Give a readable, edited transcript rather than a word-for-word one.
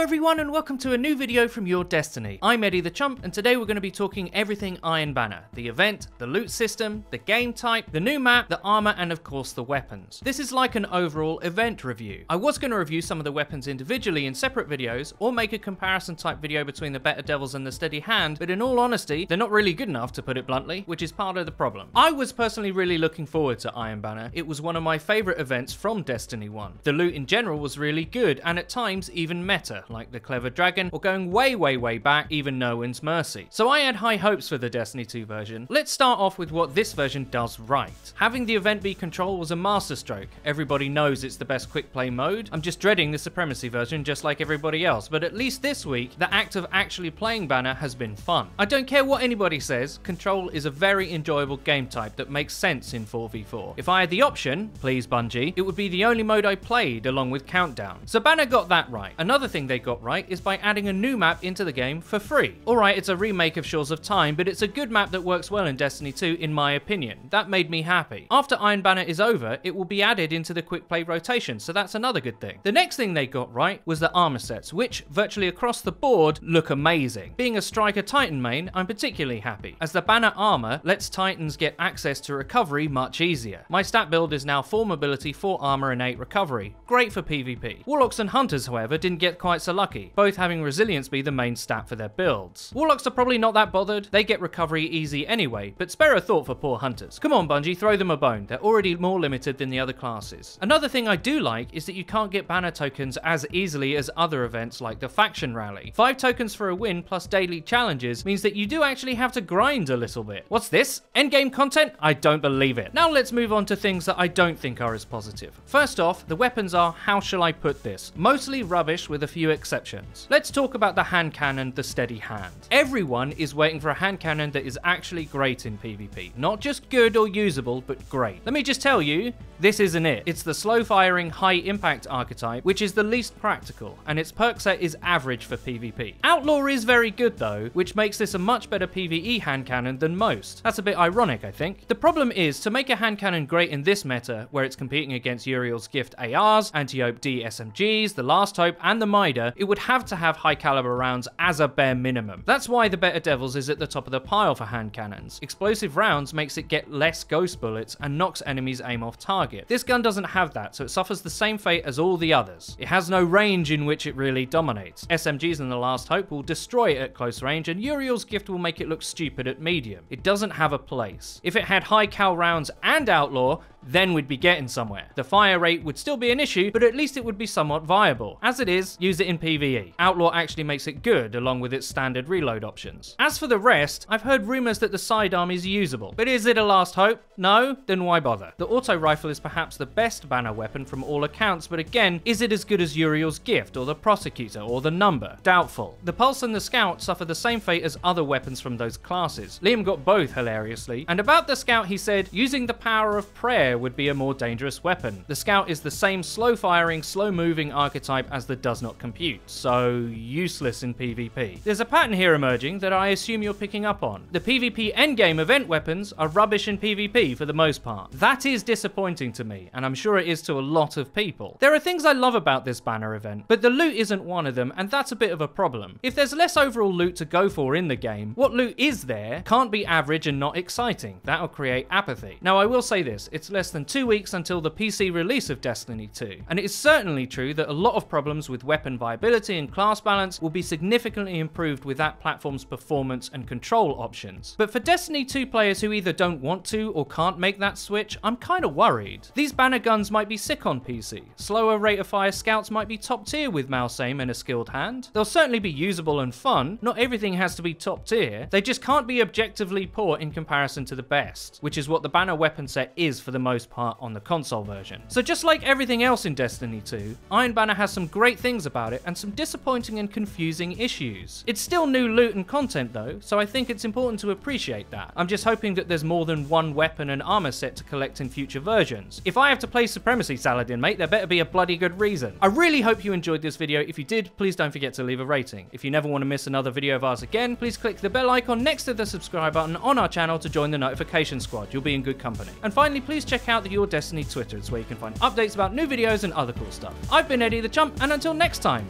Hello everyone and welcome to a new video from Your Destiny. I'm Eddie the Chump and today we're going to be talking everything Iron Banner. The event, the loot system, the game type, the new map, the armor and of course the weapons. This is like an overall event review. I was going to review some of the weapons individually in separate videos or make a comparison type video between the Better Devils and the Steady Hand, but in all honesty, they're not really good enough to put it bluntly, which is part of the problem. I was personally really looking forward to Iron Banner. It was one of my favourite events from Destiny 1. The loot in general was really good and at times even meta, like the Clever Dragon, or going way back, even No One's Mercy. So I had high hopes for the Destiny 2 version. Let's start off with what this version does right. Having the event be control was a masterstroke. Everybody knows it's the best quick play mode. I'm just dreading the Supremacy version just like everybody else, but at least this week, the act of actually playing Banner has been fun. I don't care what anybody says, control is a very enjoyable game type that makes sense in 4v4. If I had the option, please Bungie, it would be the only mode I played along with Countdown. So Banner got that right. Another thing they got right is by adding a new map into the game for free. Alright, it's a remake of Shores of Time, but it's a good map that works well in Destiny 2 in my opinion. That made me happy. After Iron Banner is over, it will be added into the quick play rotation, so that's another good thing. The next thing they got right was the armor sets, which virtually across the board look amazing. Being a Striker Titan main, I'm particularly happy, as the Banner armor lets Titans get access to recovery much easier. My stat build is now 4 mobility, 4 armor and 8 recovery. Great for PvP. Warlocks and Hunters, however, didn't get quite so lucky, both having resilience be the main stat for their builds. Warlocks are probably not that bothered, they get recovery easy anyway, but spare a thought for poor Hunters. Come on Bungie, throw them a bone, they're already more limited than the other classes. Another thing I do like is that you can't get Banner tokens as easily as other events like the Faction Rally. 5 tokens for a win plus daily challenges means that you do actually have to grind a little bit. What's this? Endgame content? I don't believe it. Now let's move on to things that I don't think are as positive. First off, the weapons are, how shall I put this, mostly rubbish with a few exceptions. Let's talk about the hand cannon, the Steady Hand. Everyone is waiting for a hand cannon that is actually great in PvP. Not just good or usable, but great. Let me just tell you, this isn't it. It's the slow firing, high impact archetype, which is the least practical, and its perk set is average for PvP. Outlaw is very good though, which makes this a much better PvE hand cannon than most. That's a bit ironic, I think. The problem is, to make a hand cannon great in this meta, where it's competing against Uriel's Gift ARs, Anti-Hope D SMGs, the Last Hope, and the Mida, it would have to have high caliber rounds as a bare minimum. That's why the Better Devils is at the top of the pile for hand cannons. Explosive rounds makes it get less ghost bullets and knocks enemies aim off target. This gun doesn't have that, so it suffers the same fate as all the others. It has no range in which it really dominates. SMGs and the Last Hope will destroy it at close range, and Uriel's Gift will make it look stupid at medium. It doesn't have a place. If it had high cal rounds and Outlaw, then we'd be getting somewhere. The fire rate would still be an issue, but at least it would be somewhat viable. As it is, use it in PvE. Outlaw actually makes it good, along with its standard reload options. As for the rest, I've heard rumours that the sidearm is usable, but is it a Last Hope? No? Then why bother? The auto rifle is perhaps the best Banner weapon from all accounts, but again, is it as good as Uriel's Gift, or the Prosecutor, or the Number? Doubtful. The Pulse and the Scout suffer the same fate as other weapons from those classes. Liam got both hilariously, and about the Scout he said, using the power of prayer would be a more dangerous weapon. The Scout is the same slow firing, slow moving archetype as the Does Not Compute, so useless in PvP. There's a pattern here emerging that I assume you're picking up on. The PvP endgame event weapons are rubbish in PvP for the most part. That is disappointing to me, and I'm sure it is to a lot of people. There are things I love about this Banner event, but the loot isn't one of them, and that's a bit of a problem. If there's less overall loot to go for in the game, what loot is there can't be average and not exciting. That'll create apathy. Now I will say this, it's less than 2 weeks until the PC release of Destiny 2, and it is certainly true that a lot of problems with weapon viability and class balance will be significantly improved with that platform's performance and control options. But for Destiny 2 players who either don't want to or can't make that switch, I'm kinda worried. These Banner guns might be sick on PC, slower rate of fire Scouts might be top tier with mouse aim and a skilled hand, they'll certainly be usable and fun, not everything has to be top tier, they just can't be objectively poor in comparison to the best, which is what the Banner weapon set is for the most part on the console version. So just like everything else in Destiny 2, Iron Banner has some great things about it and some disappointing and confusing issues. It's still new loot and content though, so I think it's important to appreciate that. I'm just hoping that there's more than one weapon and armor set to collect in future versions. If I have to play Supremacy Saladin, mate, there better be a bloody good reason. I really hope you enjoyed this video. If you did, please don't forget to leave a rating. If you never want to miss another video of ours again, please click the bell icon next to the subscribe button on our channel to join the notification squad. You'll be in good company. And finally, please check out the Your Destiny Twitter. It's where you can find updates about new videos and other cool stuff. I've been Eddie the Chump, and until next time,